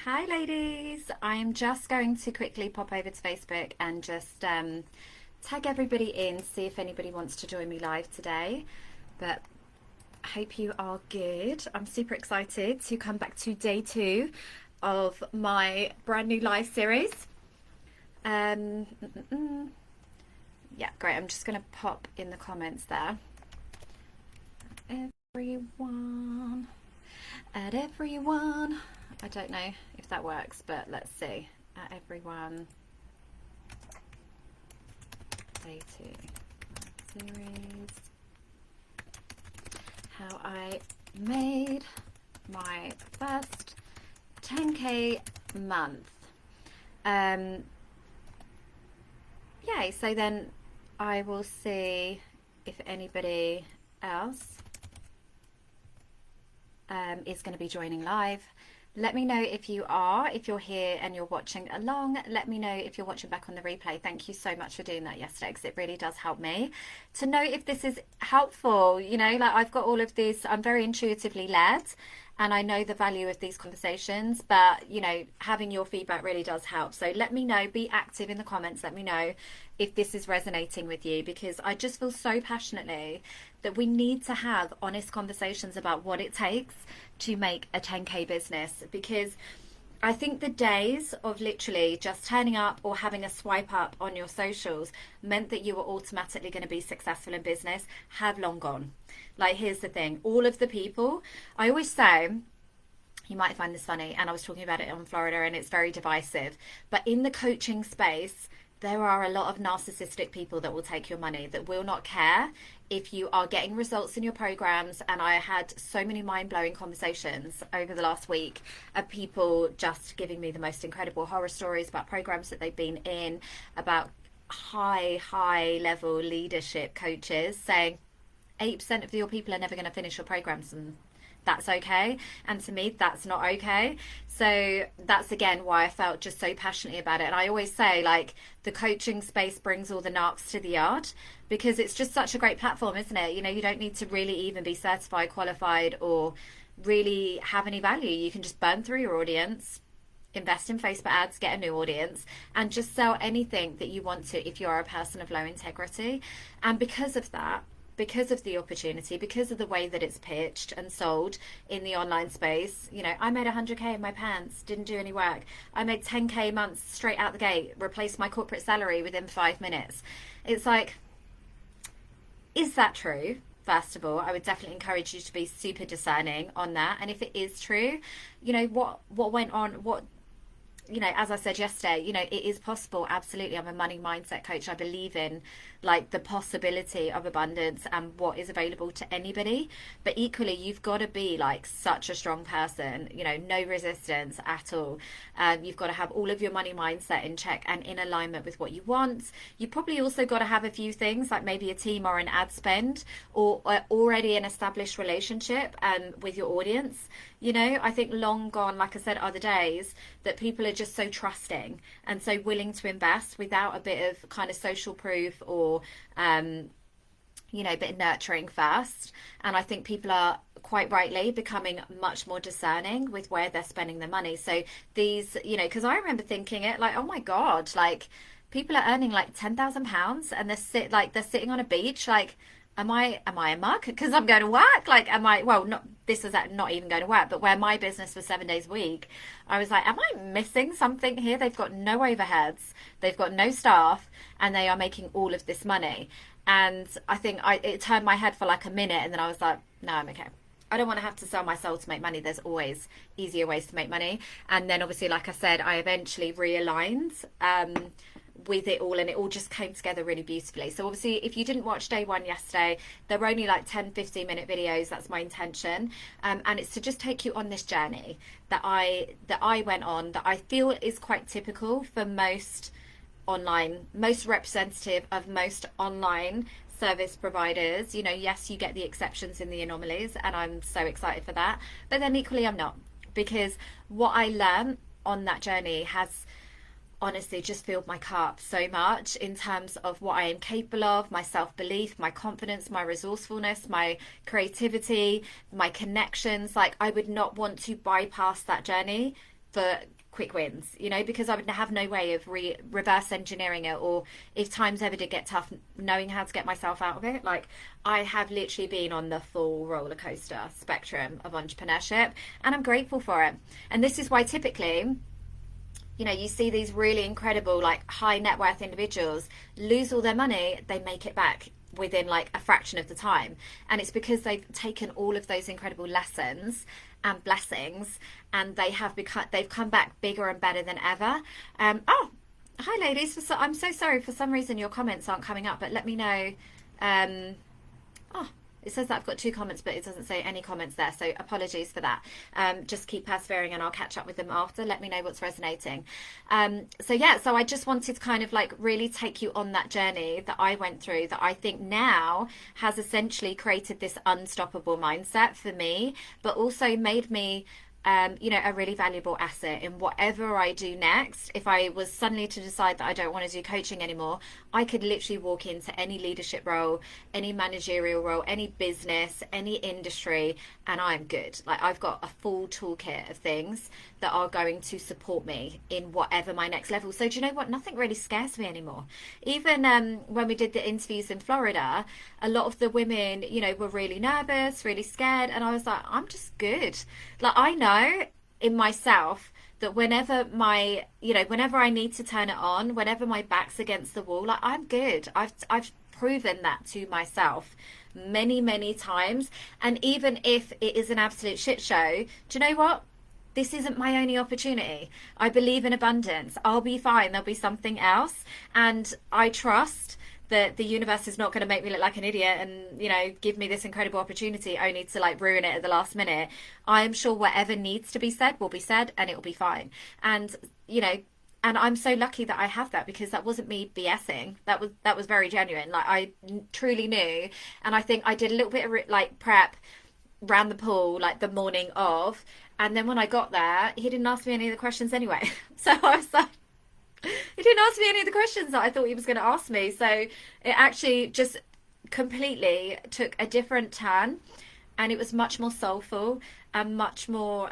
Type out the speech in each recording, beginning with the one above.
Hi ladies, I'm just going to quickly pop over to Facebook and just tag everybody in, see if anybody wants to join me live today. But I hope you are good. I'm super excited to come back to day 2 of my brand new live series. Um, mm, mm, mm. Yeah, great. I'm just going to pop in the comments there. Everyone, at everyone. I don't know if that works, but let's see. At everyone, day 2 series. How I made my first 10k month. Yay, so then I will see if anybody else is going to be joining live. Let me know if you're here and you're watching along. Let me know if you're watching back on the replay. Thank you so much for doing that yesterday, because it really does help me to know if this is helpful. You know, like I've got all of this, I'm very intuitively led and I know the value of these conversations, but you know, having your feedback really does help. So let me know, be active in the comments. Let me know if this is resonating with you, because I just feel so passionately that we need to have honest conversations about what it takes to make a 10k business. Because I think the days of literally just turning up or having a swipe up on your socials meant that you were automatically going to be successful in business have long gone. Like, here's the thing, all of the people, I always say, you might find this funny, and I was talking about it on Florida and it's very divisive, but in the coaching space, there are a lot of narcissistic people that will take your money, that will not care if you are getting results in your programs. And I had so many mind-blowing conversations over the last week of people just giving me the most incredible horror stories about programs that they've been in, about high level leadership coaches saying 8% of your people are never going to finish your programs, and that's okay. And to me, that's not okay. So that's again why I felt just so passionately about it. And I always say, like, the coaching space brings all the narcs to the yard, because it's just such a great platform, isn't it? You know, you don't need to really even be certified, qualified, or really have any value. You can just burn through your audience, invest in Facebook ads, get a new audience, and just sell anything that you want to if you are a person of low integrity. And because of that, because of the opportunity, because of the way that it's pitched and sold in the online space, you know, I made 100k in my pants, didn't do any work. I made 10k months straight out the gate, replaced my corporate salary within 5 minutes. It's like, is that true? First of all, I would definitely encourage you to be super discerning on that. And if it is true, you know, what went on, what, you know, as I said yesterday, you know, it is possible. Absolutely. I'm a money mindset coach. I believe in like the possibility of abundance and what is available to anybody. But equally, you've got to be like such a strong person, you know, no resistance at all. You've got to have all of your money mindset in check and in alignment with what you want. You probably also got to have a few things like maybe a team or an ad spend, or already an established relationship with your audience. You know, I think long gone, like I said, are the days that people are just so trusting and so willing to invest without a bit of kind of social proof or, you know, a bit of nurturing first. And I think people are quite rightly becoming much more discerning with where they're spending their money. So these, you know, because I remember thinking it like, oh my God, like people are earning like £10,000 and they're sitting on a beach, like, am I a mug because I'm going to work? Like, am I, well, not, this is not even going to work, but where my business was 7 days a week, I was like, am I missing something here? They've got no overheads, they've got no staff, and they are making all of this money. And I think it turned my head for like a minute, and then I was like, no, I'm okay. I don't want to have to sell my soul to make money. There's always easier ways to make money. And then obviously, like I said, I eventually realigned with it all, and it all just came together really beautifully. So obviously, if you didn't watch day 1 yesterday, there were only like 10-15 minute videos. That's my intention, and it's to just take you on this journey that I went on, that I feel is quite typical for most representative of most online service providers. You know, yes, you get the exceptions and the anomalies, and I'm so excited for that, but then equally I'm not, because what I learned on that journey has honestly just filled my cup so much in terms of what I am capable of, my self-belief, my confidence, my resourcefulness, my creativity, my connections. Like, I would not want to bypass that journey for quick wins, you know, because I would have no way of reverse engineering it, or if times ever did get tough, knowing how to get myself out of it. Like, I have literally been on the full roller coaster spectrum of entrepreneurship, and I'm grateful for it. And this is why typically, you know, you see these really incredible, like, high net worth individuals lose all their money, they make it back within like a fraction of the time. And it's because they've taken all of those incredible lessons and blessings, and they've come back bigger and better than ever. Oh, hi ladies. I'm so sorry, for some reason your comments aren't coming up, but let me know. Oh, it says that I've got 2 comments, but it doesn't say any comments there, so apologies for that. Just keep persevering and I'll catch up with them after. Let me know what's resonating. So I just wanted to kind of like really take you on that journey that I went through, that I think now has essentially created this unstoppable mindset for me, but also made me a really valuable asset in whatever I do next. If I was suddenly to decide that I don't want to do coaching anymore, I could literally walk into any leadership role, any managerial role, any business, any industry, and I'm good. Like, I've got a full toolkit of things that are going to support me in whatever my next level. So do you know what? Nothing really scares me anymore. Even when we did the interviews in Florida, a lot of the women, you know, were really nervous, really scared. And I was like, I'm just good. Like, I know in myself that whenever I need to turn it on, whenever my back's against the wall, like, I'm good. I've proven that to myself many, many times. And even if it is an absolute shit show, do you know what? This isn't my only opportunity. I believe in abundance. I'll be fine. There'll be something else. And I trust that the universe is not going to make me look like an idiot and, you know, give me this incredible opportunity only to like ruin it at the last minute. I am sure whatever needs to be said will be said, and it will be fine. And, you know, and I'm so lucky that I have that, because that wasn't me BSing. That was very genuine. Like, I truly knew. And I think I did a little bit of like prep, ran the pool like the morning of. And then when I got there, he didn't ask me any of the questions anyway. So I was like, he didn't ask me any of the questions that I thought he was going to ask me. So it actually just completely took a different turn, and it was much more soulful and much more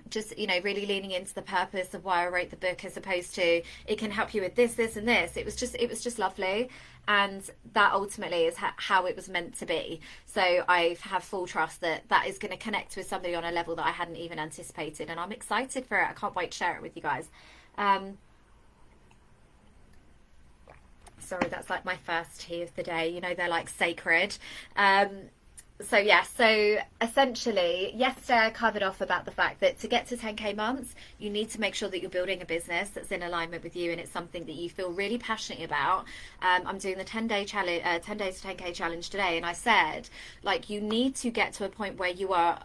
just, you know, really leaning into the purpose of why I wrote the book, as opposed to it can help you with this, this and this. It was just lovely. And that ultimately is how it was meant to be. So I have full trust that that is going to connect with somebody on a level that I hadn't even anticipated. And I'm excited for it. I can't wait to share it with you guys. Sorry, that's like my first tea of the day. You know, they're like sacred. So essentially, yesterday I covered off about the fact that to get to 10k months, you need to make sure that you're building a business that's in alignment with you, and it's something that you feel really passionate about. I'm doing the 10-day challenge, 10 days to 10k challenge today, and I said, like, you need to get to a point where you are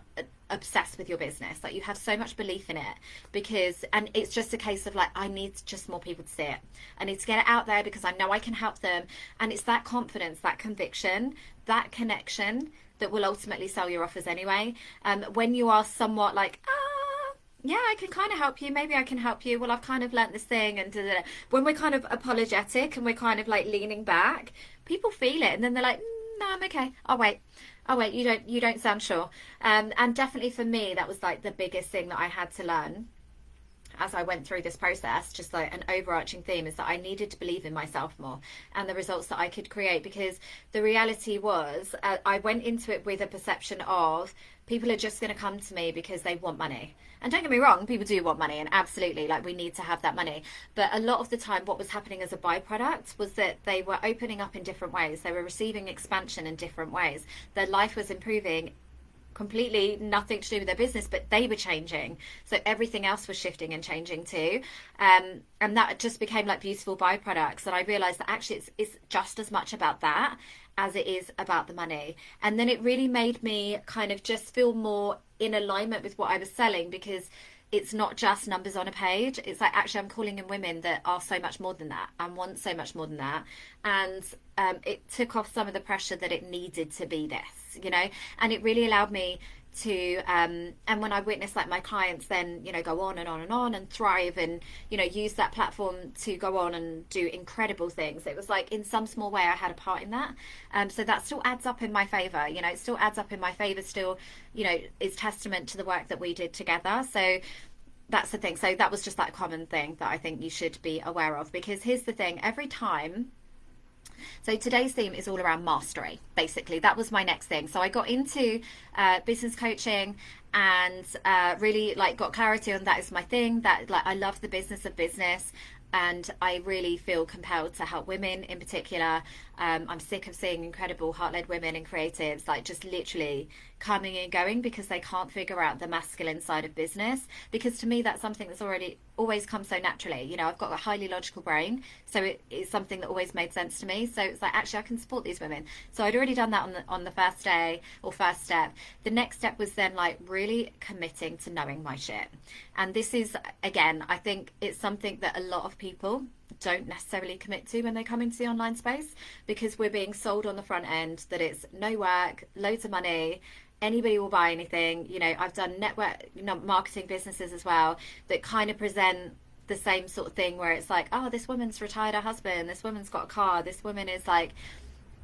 obsessed with your business, like you have so much belief in it, and it's just a case of like, I need just more people to see it. I need to get it out there because I know I can help them. And it's that confidence, that conviction, that connection that will ultimately sell your offers anyway. When you are somewhat like, yeah, I can kind of help you, maybe I can help you, well, I've kind of learnt this thing, and when we're kind of apologetic and we're kind of like leaning back, people feel it, and then they're like, no, I'm okay, I'll wait, you don't sound sure. And definitely for me, that was like the biggest thing that I had to learn as I went through this process. Just like an overarching theme is that I needed to believe in myself more and the results that I could create, because the reality was I went into it with a perception of people are just going to come to me because they want money. And don't get me wrong, people do want money, and absolutely, like, we need to have that money. But a lot of the time what was happening as a byproduct was that they were opening up in different ways. They were receiving expansion in different ways. Their life was improving, completely nothing to do with their business, but they were changing, so everything else was shifting and changing too. And that just became like beautiful byproducts. And I realized that actually it's just as much about that as it is about the money. And then it really made me kind of just feel more in alignment with what I was selling, because it's not just numbers on a page. It's like, actually, I'm calling in women that are so much more than that and want so much more than that. And it took off some of the pressure that it needed to be this, you know, and it really allowed me to, and when I witnessed like my clients then, you know, go on and on and on and thrive and, you know, use that platform to go on and do incredible things, it was like in some small way I had a part in that. So that still adds up in my favor, you know, it still adds up in my favor, still, you know, is testament to the work that we did together. So that's the thing. So that was just that common thing that I think you should be aware of, because here's the thing, every time. So today's theme is all around mastery. Basically, that was my next thing. So I got into business coaching and really like got clarity on that is my thing. That like I love the business of business. And I really feel compelled to help women in particular. I'm sick of seeing incredible heart-led women and creatives like just literally coming and going because they can't figure out the masculine side of business. Because to me, that's something that's already always come so naturally. You know, I've got a highly logical brain, so it is something that always made sense to me. So it's like, actually, I can support these women. So I'd already done that on the first day or first step. The next step was then like really committing to knowing my shit. And this is, again, I think it's something that a lot of people don't necessarily commit to when they come into the online space, because we're being sold on the front end that it's no work, loads of money, anybody will buy anything. You know, I've done network marketing businesses as well that kind of present the same sort of thing where it's like, oh, this woman's retired her husband, this woman's got a car, this woman is like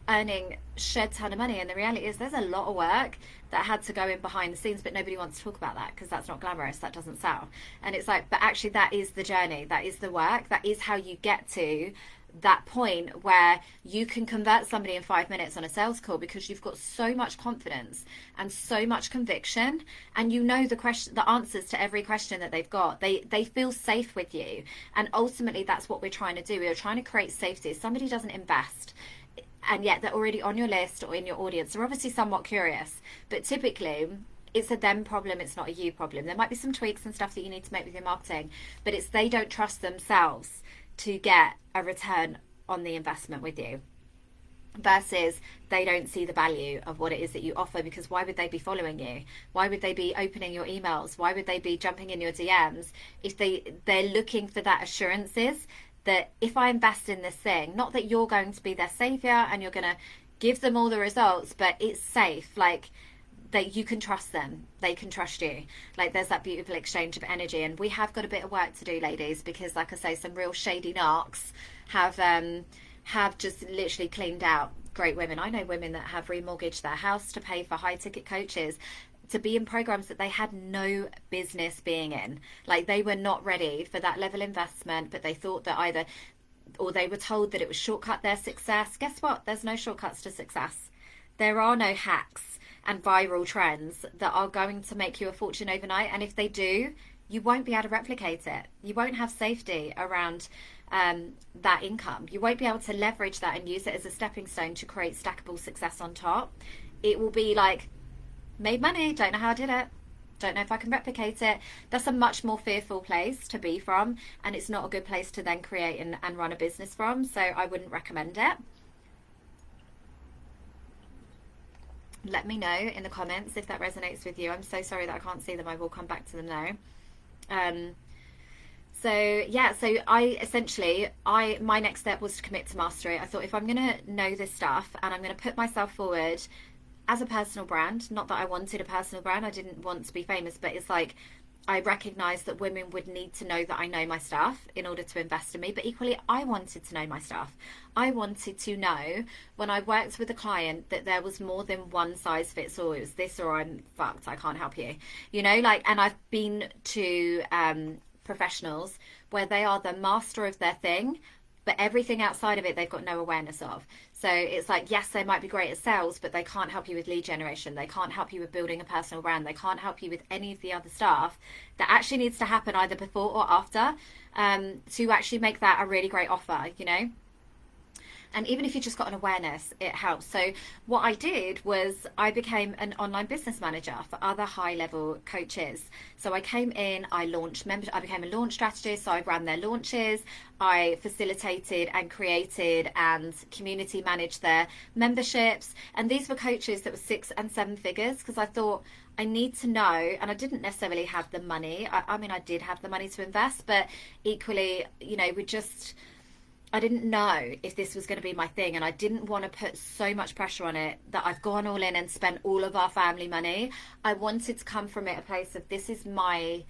earning shed ton of money, and the reality is there's a lot of work that had to go in behind the scenes, but nobody wants to talk about that because that's not glamorous, that doesn't sell. And it's like, but actually that is the journey, that is the work, that is how you get to that point where you can convert somebody in 5 minutes on a sales call, because you've got so much confidence and so much conviction, and you know the answers to every question that they've got. They feel safe with you, and ultimately that's what we're trying to do. We're trying to create safety. If somebody doesn't invest and yet they're already on your list or in your audience, they're obviously somewhat curious, but typically it's a them problem, it's not a you problem. There might be some tweaks and stuff that you need to make with your marketing, but it's they don't trust themselves to get a return on the investment with you, versus they don't see the value of what it is that you offer, because why would they be following you? Why would they be opening your emails? Why would they be jumping in your DMs if they're looking for that assurances that if I invest in this thing, not that you're going to be their savior and you're going to give them all the results, but it's safe, like that you can trust them, they can trust you. Like there's that beautiful exchange of energy. And we have got a bit of work to do, ladies, because like I say, some real shady narcs have just literally cleaned out great women. I know women that have remortgaged their house to pay for high ticket coaches to be in programs that they had no business being in. Like they were not ready for that level of investment, but they thought that or they were told that it would shortcut their success. Guess what? There's no shortcuts to success. There are no hacks and viral trends that are going to make you a fortune overnight. And if they do, you won't be able to replicate it. You won't have safety around that income. You won't be able to leverage that and use it as a stepping stone to create stackable success on top. It will be like, made money, don't know how I did it, don't know if I can replicate it. That's a much more fearful place to be from, and it's not a good place to then create and run a business from. So I wouldn't recommend it. Let me know in the comments if that resonates with you. I'm so sorry that I can't see them. I will come back to them now. So my next step was to commit to mastery. I thought, if I'm going to know this stuff and I'm going to put myself forward as a personal brand, not that I wanted a personal brand, I didn't want to be famous, but it's like I recognized that women would need to know that I know my stuff in order to invest in me. But equally, I wanted to know my stuff. I wanted to know when I worked with a client that there was more than one size fits all. It was this or I'm fucked, I can't help you. You know, like, and I've been to professionals where they are the master of their thing, but everything outside of it they've got no awareness of. So it's like, yes, they might be great at sales, but they can't help you with lead generation. They can't help you with building a personal brand. They can't help you with any of the other stuff that actually needs to happen either before or after to actually make that a really great offer, you know? And even if you just got an awareness, it helps. So what I did was I became an online business manager for other high-level coaches. So I came in, I became a launch strategist. So I ran their launches. I facilitated and created and community managed their memberships. And these were coaches that were 6 and 7 figures, because I thought I need to know, and I didn't necessarily have the money. I mean, I did have the money to invest, but equally, you know, I didn't know if this was going to be my thing, and I didn't want to put so much pressure on it that I've gone all in and spent all of our family money. I wanted to come from it a place of this is my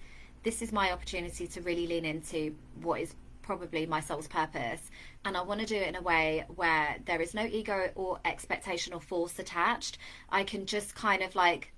opportunity to really lean into what is probably my soul's purpose, and I want to do it in a way where there is no ego or expectation or force attached. I can just kind of like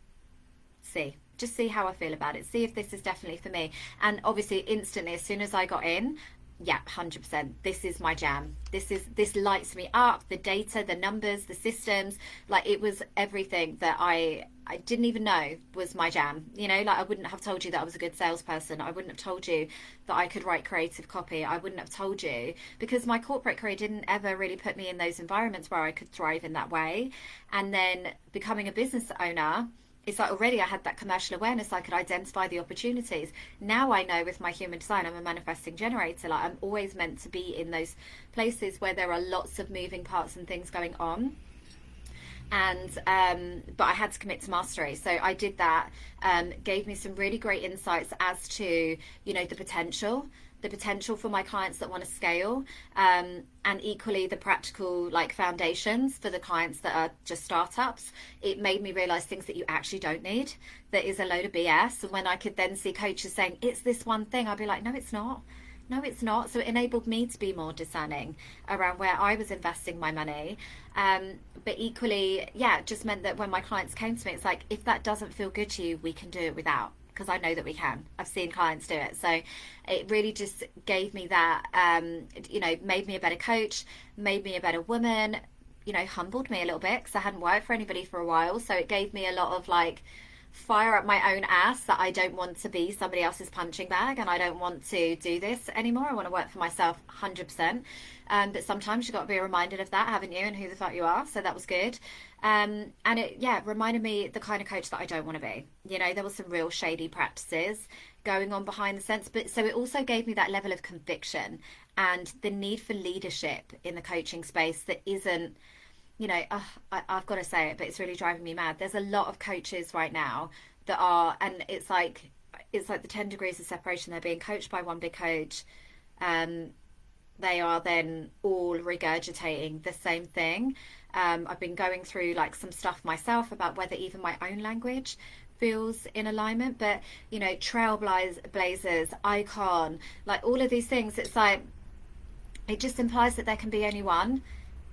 see just see how I feel about it, see if this is definitely for me. And obviously instantly, as soon as I got in, yeah, 100%, this is my jam. This lights me up. The data, the numbers, the systems, like it was everything that I didn't even know was my jam. You know, like I wouldn't have told you that I was a good salesperson. I wouldn't have told you that I could write creative copy. I wouldn't have told you, because my corporate career didn't ever really put me in those environments where I could thrive in that way. And then becoming a business owner, it's like already I had that commercial awareness. I could identify the opportunities. Now I know with my human design, I'm a manifesting generator. Like I'm always meant to be in those places where there are lots of moving parts and things going on. And but I had to commit to mastery, so I did that. Gave me some really great insights as to, you know, the potential for my clients that want to scale, and equally the practical like foundations for the clients that are just startups. It made me realize things that you actually don't need, that is a load of BS. And when I could then see coaches saying it's this one thing, I'd be like, no, it's not. No, it's not. So it enabled me to be more discerning around where I was investing my money. But equally, yeah, it just meant that when my clients came to me, it's like, if that doesn't feel good to you, we can do it without, because I know that we can. I've seen clients do it. So it really just gave me that, you know, made me a better coach, made me a better woman, you know, humbled me a little bit because I hadn't worked for anybody for a while. So it gave me a lot of like fire up my own ass that I don't want to be somebody else's punching bag, and I don't want to do this anymore. I want to work for myself 100%. But sometimes you've got to be reminded of that, haven't you, and who the fuck you are. So that was good. And it, yeah, reminded me the kind of coach that I don't want to be. You know, there was some real shady practices going on behind the scenes, but so it also gave me that level of conviction and the need for leadership in the coaching space that isn't, you know, I've got to say it, but it's really driving me mad. There's a lot of coaches right now that are, and it's like the 10 degrees of separation. They're being coached by one big coach. They are then all regurgitating the same thing. I've been going through like some stuff myself about whether even my own language feels in alignment, but you know, trailblazers, icon, like all of these things, it's like, it just implies that there can be only one.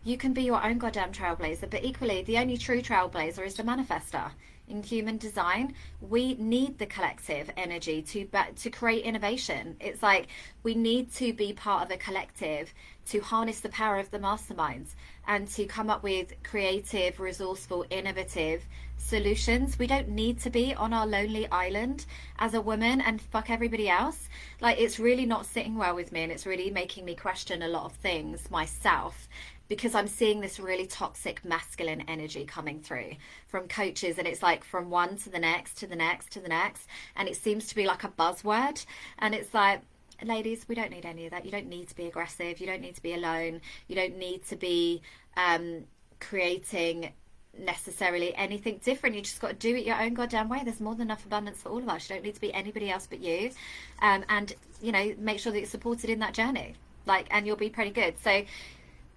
You can be your own goddamn trailblazer, but equally, the only true trailblazer is the manifester. In human design, we need the collective energy to create innovation. It's like we need to be part of a collective to harness the power of the masterminds and to come up with creative, resourceful, innovative solutions. We don't need to be on our lonely island as a woman and fuck everybody else. Like, it's really not sitting well with me, and it's really making me question a lot of things myself, because I'm seeing this really toxic masculine energy coming through from coaches, and it's like from one to the next, to the next, to the next, and it seems to be like a buzzword. And it's like, ladies, we don't need any of that. You don't need to be aggressive. You don't need to be alone. You don't need to be creating necessarily anything different. You just got to do it your own goddamn way. There's more than enough abundance for all of us. You don't need to be anybody else but you. And, you know, make sure that you're supported in that journey. Like, and you'll be pretty good.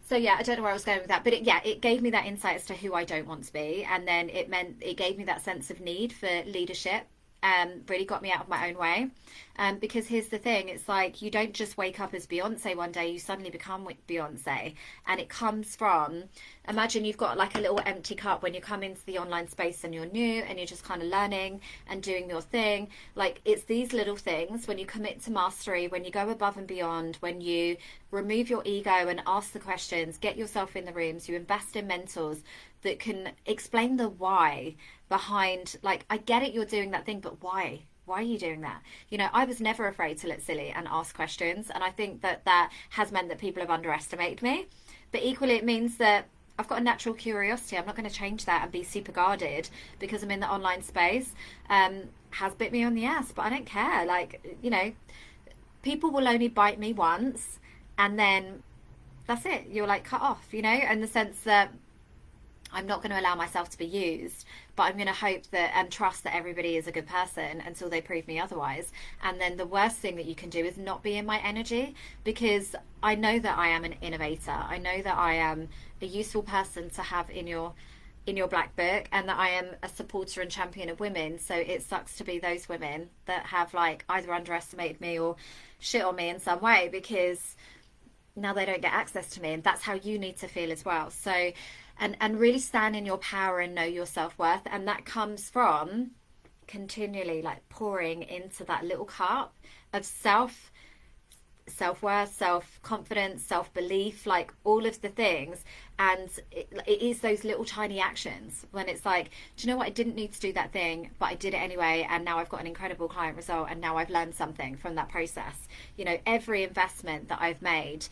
So yeah, I don't know where I was going with that, but it gave me that insight as to who I don't want to be. And then it gave me that sense of need for leadership. Really got me out of my own way. Because here's the thing, it's like, you don't just wake up as Beyonce one day, you suddenly become Beyonce. And it comes from, imagine you've got like a little empty cup when you come into the online space and you're new and you're just kind of learning and doing your thing. Like, it's these little things, when you commit to mastery, when you go above and beyond, when you remove your ego and ask the questions, get yourself in the rooms, you invest in mentors that can explain the why behind, like, I get it, you're doing that thing, but why? Why are you doing that? You know, I was never afraid to look silly and ask questions. And I think that has meant that people have underestimated me. But equally, it means that I've got a natural curiosity. I'm not going to change that and be super guarded because I'm in the online space. Has bit me on the ass, but I don't care. Like, you know, people will only bite me once and then that's it. You're like cut off, you know, in the sense that I'm not going to allow myself to be used, but I'm going to hope that and trust that everybody is a good person until they prove me otherwise. And then the worst thing that you can do is not be in my energy, because I know that I am an innovator. I know that I am a useful person to have in your black book, and that I am a supporter and champion of women. So it sucks to be those women that have like either underestimated me or shit on me in some way, because now they don't get access to me. And that's how you need to feel as well. So and really stand in your power and know your self-worth. And that comes from continually like pouring into that little cup of self-worth, self-confidence, self-belief, like all of the things. And it is those little tiny actions when it's like, do you know what, I didn't need to do that thing, but I did it anyway, and now I've got an incredible client result, and now I've learned something from that process. You know, every investment that I've made,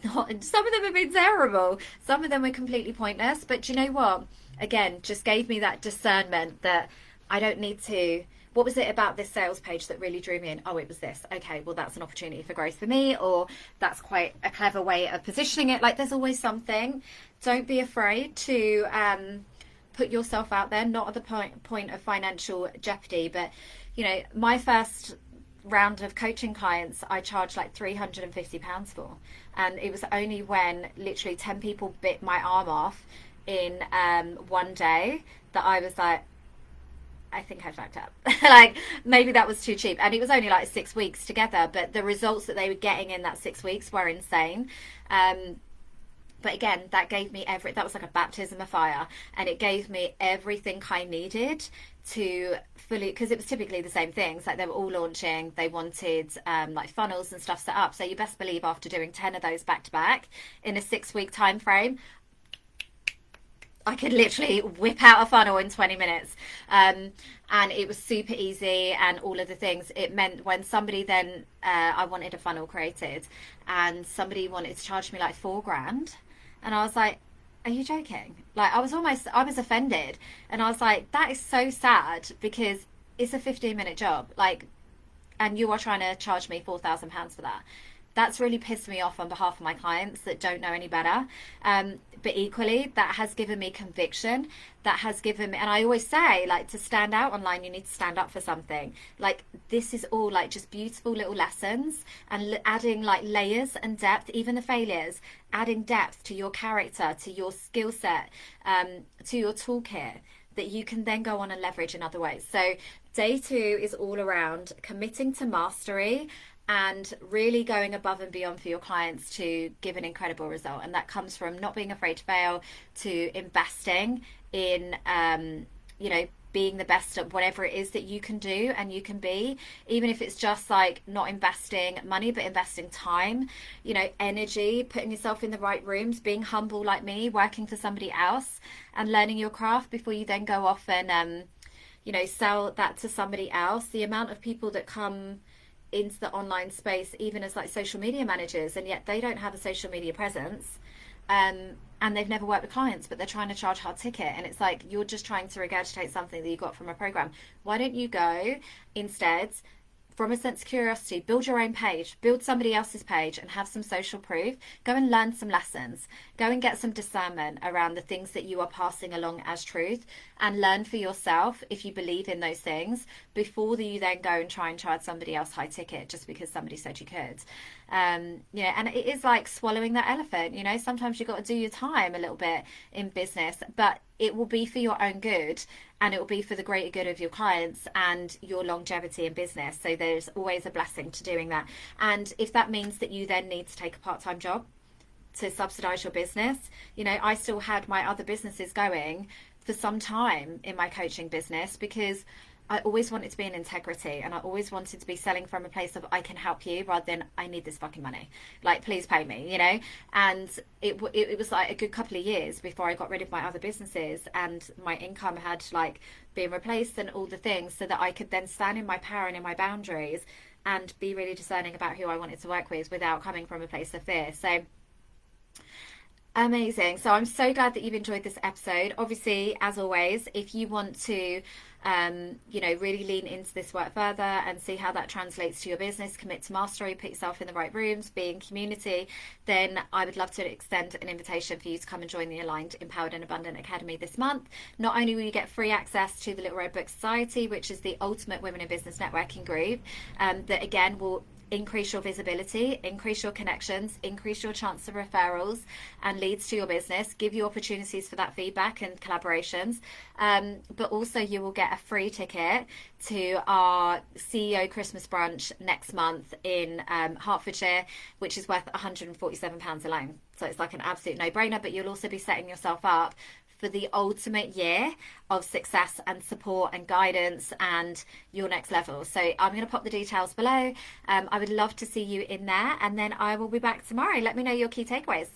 not, some of them have been terrible, some of them were completely pointless, but do you know what, again, just gave me that discernment that I don't need to. What was it about this sales page that really drew me in? Oh, it was this. Okay, well, that's an opportunity for growth for me, or that's quite a clever way of positioning it. Like, there's always something. Don't be afraid to put yourself out there, not at the point of financial jeopardy. But, you know, my first round of coaching clients, I charged like £350 for. And it was only when literally 10 people bit my arm off in one day that I was like, I think I fucked up. Like, maybe that was too cheap. And it was only like 6 weeks together, but the results that they were getting in that 6 weeks were insane. But again, that gave me that was like a baptism of fire, and it gave me everything I needed to fully, because it was typically the same things. Like, they were all launching, they wanted like funnels and stuff set up. So you best believe after doing 10 of those back to back in a 6 week time frame, I could literally whip out a funnel in 20 minutes. And it was super easy, and all of the things. It meant when somebody then, I wanted a funnel created, and somebody wanted to charge me like £4,000. And I was like, are you joking? Like, I was offended. And I was like, that is so sad, because it's a 15-minute job. Like, and you are trying to charge me £4,000 for that. That's really pissed me off on behalf of my clients that don't know any better. But equally, that has given me conviction. That has given me, and I always say, like, to stand out online, you need to stand up for something. Like, this is all like just beautiful little lessons, and adding like layers and depth, even the failures, adding depth to your character, to your skill set, to your toolkit, that you can then go on and leverage in other ways. So day 2 is all around committing to mastery and really going above and beyond for your clients to give an incredible result. And that comes from not being afraid to fail, to investing in, you know, being the best at whatever it is that you can do and you can be, even if it's just like not investing money, but investing time, you know, energy, putting yourself in the right rooms, being humble like me, working for somebody else and learning your craft before you then go off and, you know, sell that to somebody else. The amount of people that come into the online space, even as like social media managers, and yet they don't have a social media presence, and they've never worked with clients, but they're trying to charge hard ticket. And it's like, you're just trying to regurgitate something that you got from a program. Why don't you go instead, from a sense of curiosity, build your own page, build somebody else's page, and have some social proof? Go and learn some lessons, go and get some discernment around the things that you are passing along as truth, and learn for yourself if you believe in those things, before you then go and try and charge somebody else high ticket just because somebody said you could. You know, and it is like swallowing that elephant. You know, sometimes you've got to do your time a little bit in business, but it will be for your own good, and it will be for the greater good of your clients and your longevity in business. So there's always a blessing to doing that. And if that means that you then need to take a part-time job to subsidize your business, you know, I still had my other businesses going for some time in my coaching business, because I always wanted to be in integrity, and I always wanted to be selling from a place of I can help you, rather than I need this fucking money, like, please pay me, you know. And it was like a good couple of years before I got rid of my other businesses, and my income had like been replaced and all the things, so that I could then stand in my power and in my boundaries and be really discerning about who I wanted to work with without coming from a place of fear. So amazing. So I'm so glad that you've enjoyed this episode. Obviously, as always, if you want to you know, really lean into this work further and see how that translates to your business, commit to mastery, put yourself in the right rooms, be in community, then I would love to extend an invitation for you to come and join the Aligned, Empowered and Abundant Academy this month. Not only will you get free access to the Little Red Book Society, which is the ultimate women in business networking group, that again will increase your visibility, increase your connections, increase your chance of referrals and leads to your business, give you opportunities for that feedback and collaborations, but also you will get a free ticket to our CEO Christmas brunch next month in Hertfordshire, which is worth £147 alone. So it's like an absolute no-brainer, but you'll also be setting yourself up for the ultimate year of success and support and guidance and your next level. So I'm going to pop the details below. I would love to see you in there, and then I will be back tomorrow. Let me know your key takeaways.